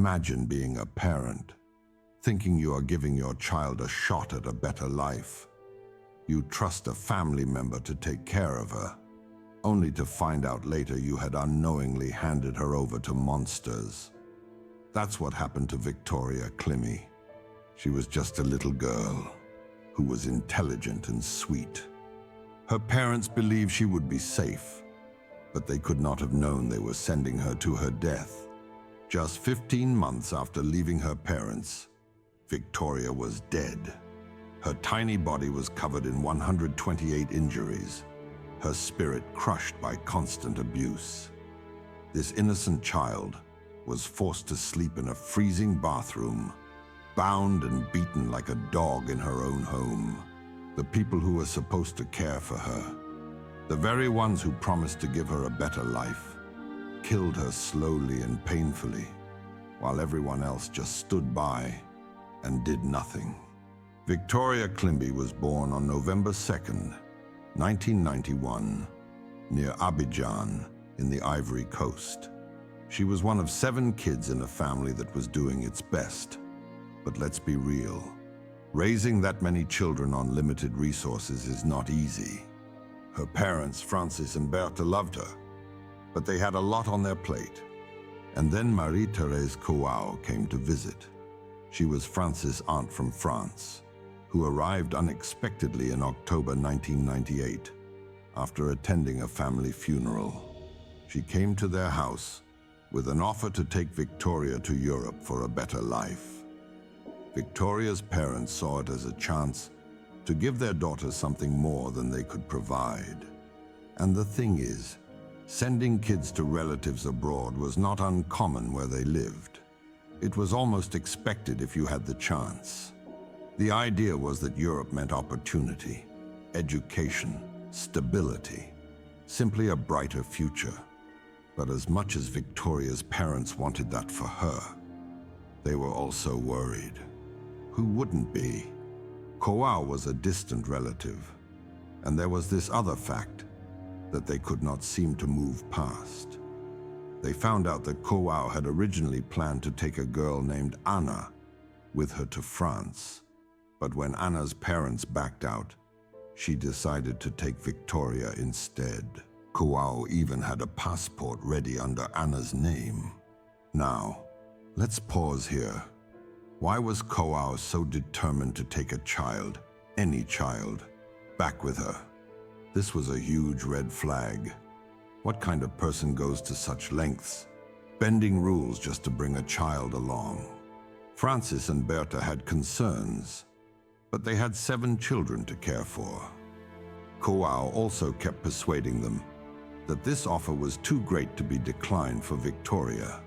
Imagine being a parent, thinking you are giving your child a shot at a better life. You trust a family member to take care of her, only to find out later you had unknowingly handed her over to monsters. That's what happened to Victoria Climbie. She was just a little girl who was intelligent and sweet. Her parents believed she would be safe, but they could not have known they were sending her to her death. Just 15 months after leaving her parents, Victoria was dead. Her tiny body was covered in 128 injuries, her spirit crushed by constant abuse. This innocent child was forced to sleep in a freezing bathroom, bound and beaten like a dog in her own home. The people who were supposed to care for her, the very ones who promised to give her a better life, killed her slowly and painfully, while everyone else just stood by and did nothing. Victoria Climbie was born on November 2nd, 1991, near Abidjan in the Ivory Coast. She was one of 7 kids in a family that was doing its best. But let's be real, raising that many children on limited resources is not easy. Her parents, Francis and Bertha, loved her, but they had a lot on their plate. And then Marie-Thérèse Kouao came to visit. She was Francis' aunt from France, who arrived unexpectedly in October 1998 after attending a family funeral. She came to their house with an offer to take Victoria to Europe for a better life. Victoria's parents saw it as a chance to give their daughter something more than they could provide. And the thing is, sending kids to relatives abroad was not uncommon where they lived. It was almost expected if you had the chance. The idea was that Europe meant opportunity, education, stability, simply a brighter future. But as much as Victoria's parents wanted that for her, they were also worried. Who wouldn't be? Kouao was a distant relative, and there was this other fact that they could not seem to move past. They found out that Kouao had originally planned to take a girl named Anna with her to France. But when Anna's parents backed out, she decided to take Victoria instead. Kouao even had a passport ready under Anna's name. Now, let's pause here. Why was Kouao so determined to take a child, any child, back with her? This was a huge red flag. What kind of person goes to such lengths, bending rules just to bring a child along? Francis and Bertha had concerns, but they had 7 children to care for. Kouao also kept persuading them that this offer was too great to be declined for Victoria.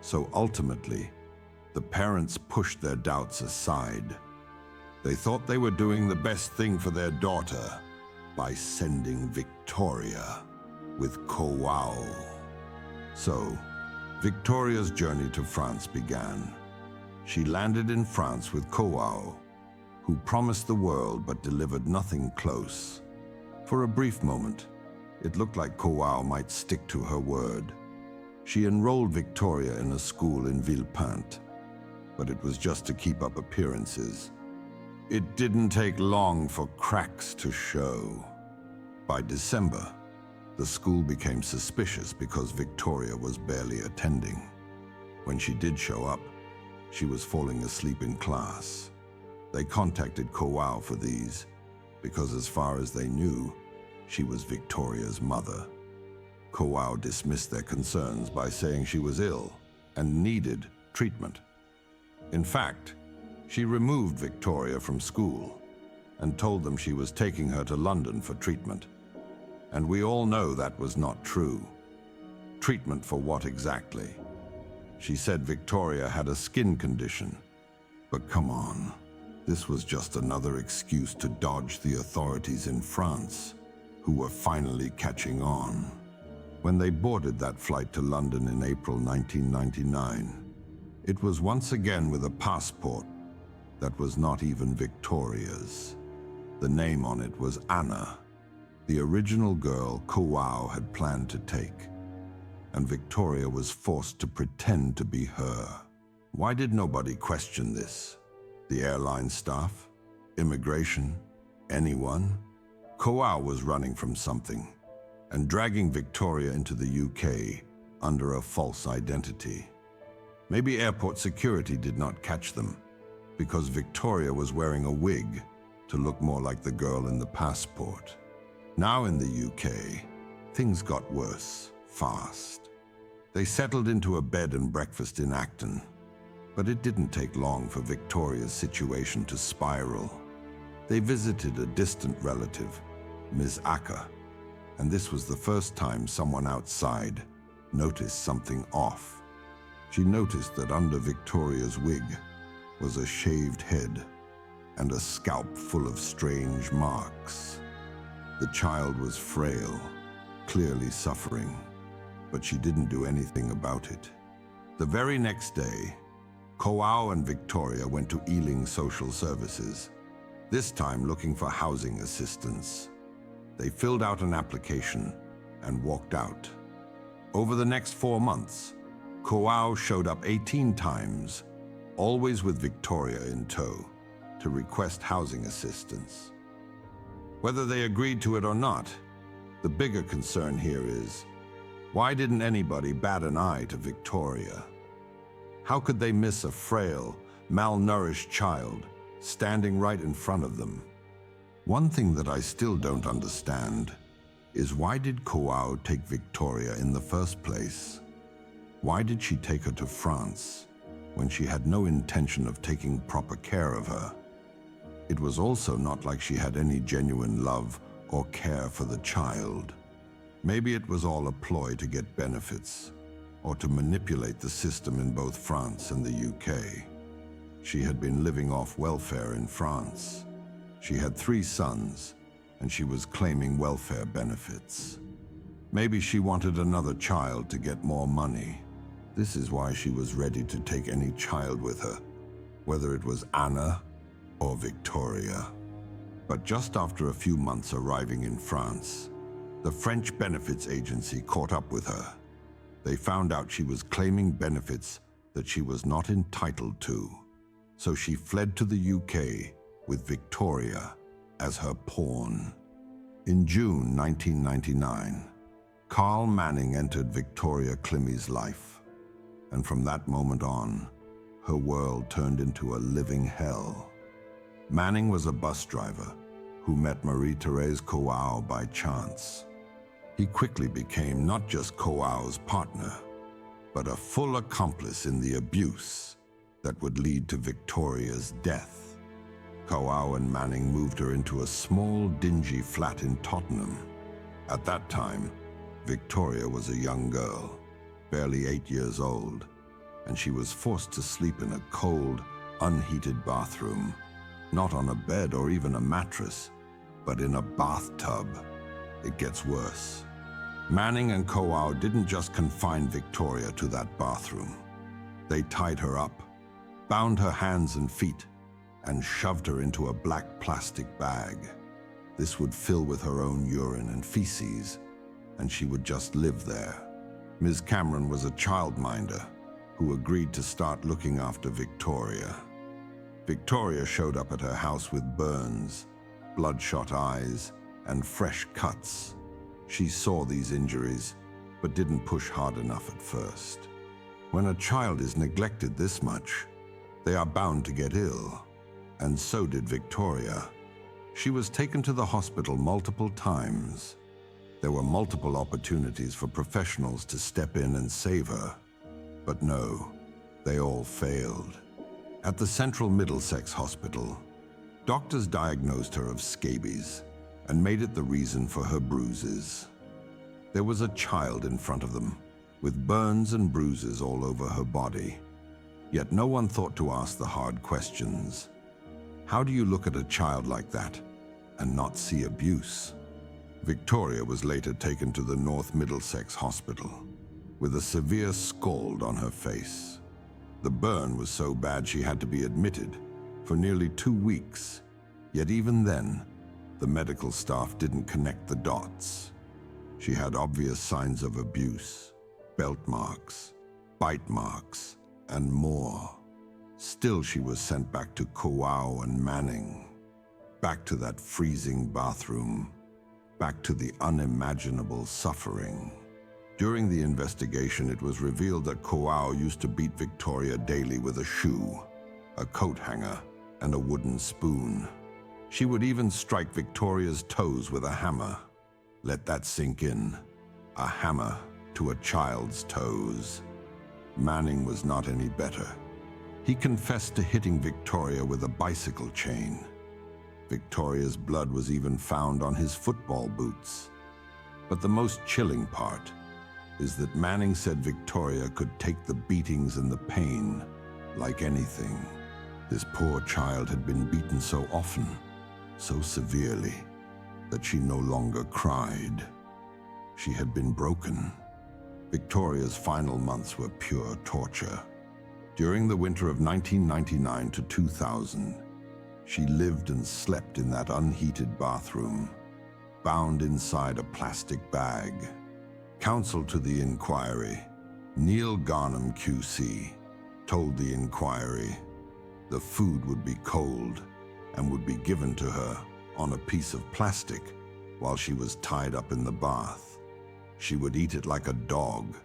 So ultimately, the parents pushed their doubts aside. They thought they were doing the best thing for their daughter by sending Victoria with Kouao. So, Victoria's journey to France began. She landed in France with Kouao, who promised the world but delivered nothing close. For a brief moment, it looked like Kouao might stick to her word. She enrolled Victoria in a school in Villepinte, but it was just to keep up appearances. It didn't take long for cracks to show. By December, the school became suspicious because Victoria was barely attending. When she did show up, she was falling asleep in class. They contacted Kouao for these, because as far as they knew, she was Victoria's mother. Kouao dismissed their concerns by saying she was ill and needed treatment. In fact, she removed Victoria from school and told them she was taking her to London for treatment. And we all know that was not true. Treatment for what exactly? She said Victoria had a skin condition. But come on, this was just another excuse to dodge the authorities in France, who were finally catching on. When they boarded that flight to London in April 1999, it was once again with a passport that was not even Victoria's. The name on it was Anna, the original girl Kouao had planned to take, and Victoria was forced to pretend to be her. Why did nobody question this? The airline staff? Immigration? Anyone? Kouao was running from something and dragging Victoria into the UK under a false identity. Maybe airport security did not catch them because Victoria was wearing a wig to look more like the girl in the passport. Now in the UK, things got worse, fast. They settled into a bed and breakfast in Acton, but it didn't take long for Victoria's situation to spiral. They visited a distant relative, Ms. Acker, and this was the first time someone outside noticed something off. She noticed that under Victoria's wig was a shaved head and a scalp full of strange marks. The child was frail, clearly suffering, but she didn't do anything about it. The very next day, Kouao and Victoria went to Ealing Social Services, this time looking for housing assistance. They filled out an application and walked out. Over the next 4 months, Kouao showed up 18 times, always with Victoria in tow, to request housing assistance. Whether they agreed to it or not, the bigger concern here is, why didn't anybody bat an eye to Victoria? How could they miss a frail, malnourished child standing right in front of them? One thing that I still don't understand is, why did Kouao take Victoria in the first place? Why did she take her to France when she had no intention of taking proper care of her? It was also not like she had any genuine love or care for the child. Maybe it was all a ploy to get benefits or to manipulate the system in both France and the UK. She had been living off welfare in France. She had 3 sons, and she was claiming welfare benefits. Maybe she wanted another child to get more money. This is why she was ready to take any child with her, whether it was Anna or Victoria. But just after a few months arriving in France, the French benefits agency caught up with her. They found out she was claiming benefits that she was not entitled to. So she fled to the UK with Victoria as her pawn. In June 1999, Carl Manning entered Victoria Climbie's life. And from that moment on, her world turned into a living hell. Manning was a bus driver who met Marie-Thérèse Kouao by chance. He quickly became not just Kouao's partner, but a full accomplice in the abuse that would lead to Victoria's death. Kouao and Manning moved her into a small, dingy flat in Tottenham. At that time, Victoria was a young girl, barely 8 years old, and she was forced to sleep in a cold, unheated bathroom, not on a bed or even a mattress, but in a bathtub. It gets worse. Manning and Kouao didn't just confine Victoria to that bathroom. They tied her up, bound her hands and feet, and shoved her into a black plastic bag. This would fill with her own urine and feces, and she would just live there. Ms. Cameron was a childminder who agreed to start looking after Victoria. Victoria showed up at her house with burns, bloodshot eyes, and fresh cuts. She saw these injuries, but didn't push hard enough at first. When a child is neglected this much, they are bound to get ill, and so did Victoria. She was taken to the hospital multiple times. There were multiple opportunities for professionals to step in and save her, but no, they all failed. At the Central Middlesex Hospital, doctors diagnosed her of scabies and made it the reason for her bruises. There was a child in front of them, with burns and bruises all over her body. Yet no one thought to ask the hard questions. How do you look at a child like that and not see abuse? Victoria was later taken to the North Middlesex Hospital with a severe scald on her face. The burn was so bad she had to be admitted for nearly 2 weeks. Yet even then, the medical staff didn't connect the dots. She had obvious signs of abuse, belt marks, bite marks, and more. Still, she was sent back to Kouao and Manning, back to that freezing bathroom, back to the unimaginable suffering. During the investigation, it was revealed that Kouao used to beat Victoria daily with a shoe, a coat hanger, and a wooden spoon. She would even strike Victoria's toes with a hammer. Let that sink in. A hammer to a child's toes. Manning was not any better. He confessed to hitting Victoria with a bicycle chain. Victoria's blood was even found on his football boots. But the most chilling part is that Manning said Victoria could take the beatings and the pain like anything. This poor child had been beaten so often, so severely, that she no longer cried. She had been broken. Victoria's final months were pure torture. During the winter of 1999 to 2000, she lived and slept in that unheated bathroom, bound inside a plastic bag. Counsel to the inquiry, Neil Garnham QC, told the inquiry the food would be cold and would be given to her on a piece of plastic while she was tied up in the bath. She would eat it like a dog,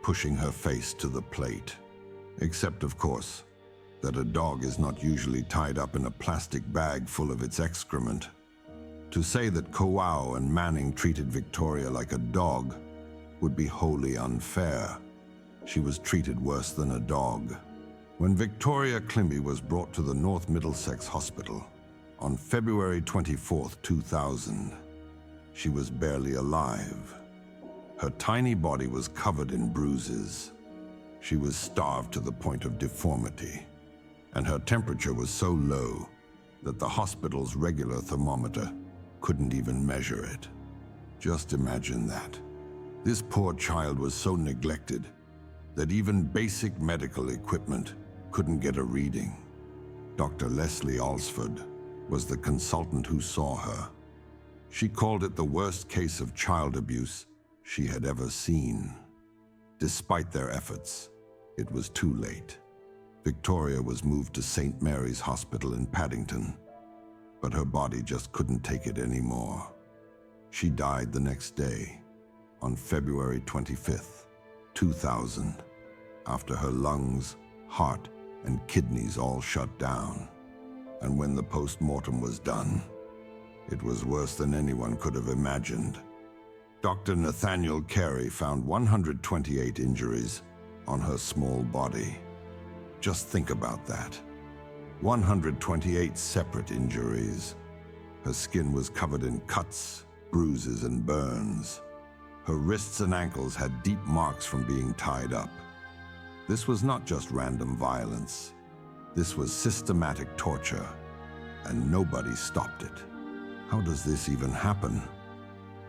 pushing her face to the plate. Except, of course, that a dog is not usually tied up in a plastic bag full of its excrement. To say that Kouao and Manning treated Victoria like a dog would be wholly unfair. She was treated worse than a dog. When Victoria Climbie was brought to the North Middlesex Hospital on February 24, 2000, she was barely alive. Her tiny body was covered in bruises. She was starved to the point of deformity, and her temperature was so low that the hospital's regular thermometer couldn't even measure it. Just imagine that. This poor child was so neglected that even basic medical equipment couldn't get a reading. Dr. Leslie Alsford was the consultant who saw her. She called it the worst case of child abuse she had ever seen. Despite their efforts, it was too late. Victoria was moved to St. Mary's Hospital in Paddington, but her body just couldn't take it anymore. She died the next day, on February 25th, 2000, after her lungs, heart, and kidneys all shut down. And when the post-mortem was done, it was worse than anyone could have imagined. Dr. Nathaniel Carey found 128 injuries on her small body. Just think about that. 128 separate injuries. Her skin was covered in cuts, bruises, and burns. Her wrists and ankles had deep marks from being tied up. This was not just random violence. This was systematic torture, and nobody stopped it. How does this even happen?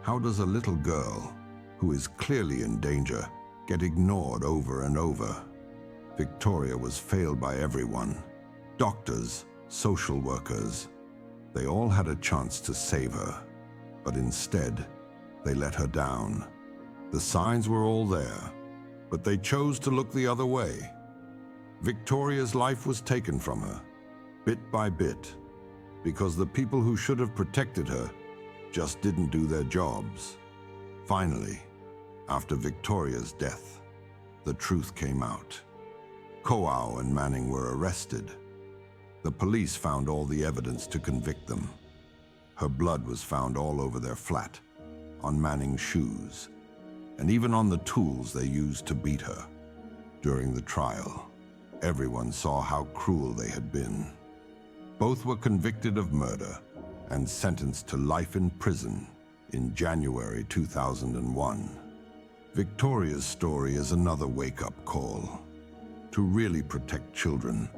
How does a little girl, who is clearly in danger, get ignored over and over? Victoria was failed by everyone. Doctors, social workers. They all had a chance to save her, but instead, they let her down. The signs were all there, but they chose to look the other way. Victoria's life was taken from her, bit by bit, because the people who should have protected her just didn't do their jobs. Finally, after Victoria's death, the truth came out. Kouao and Manning were arrested. The police found all the evidence to convict them. Her blood was found all over their flat, on Manning's shoes, and even on the tools they used to beat her. During the trial, everyone saw how cruel they had been. Both were convicted of murder and sentenced to life in prison in January 2001. Victoria's story is another wake-up call. To really protect children,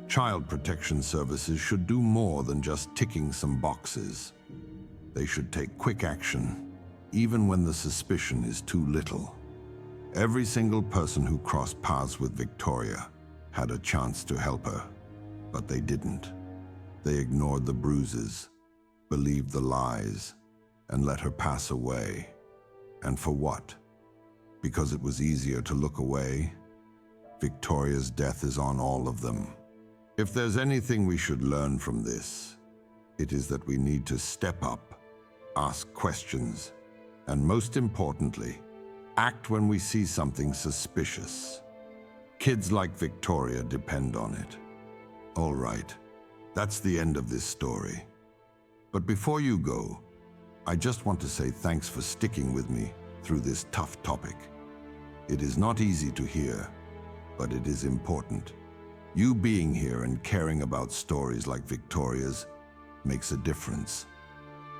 child protection services should do more than just ticking some boxes. They should take quick action, even when the suspicion is too little. Every single person who crossed paths with Victoria had a chance to help her, but they didn't. They ignored the bruises, believed the lies, and let her pass away. And for what? Because it was easier to look away? Victoria's death is on all of them. If there's anything we should learn from this, it is that we need to step up, ask questions, and most importantly, act when we see something suspicious. Kids like Victoria depend on it. All right, that's the end of this story. But before you go, I just want to say thanks for sticking with me through this tough topic. It is not easy to hear, but it is important. You being here and caring about stories like Victoria's makes a difference.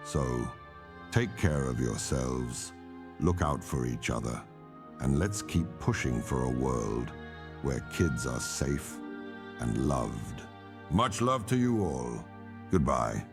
So, take care of yourselves, look out for each other, and let's keep pushing for a world where kids are safe and loved. Much love to you all. Goodbye.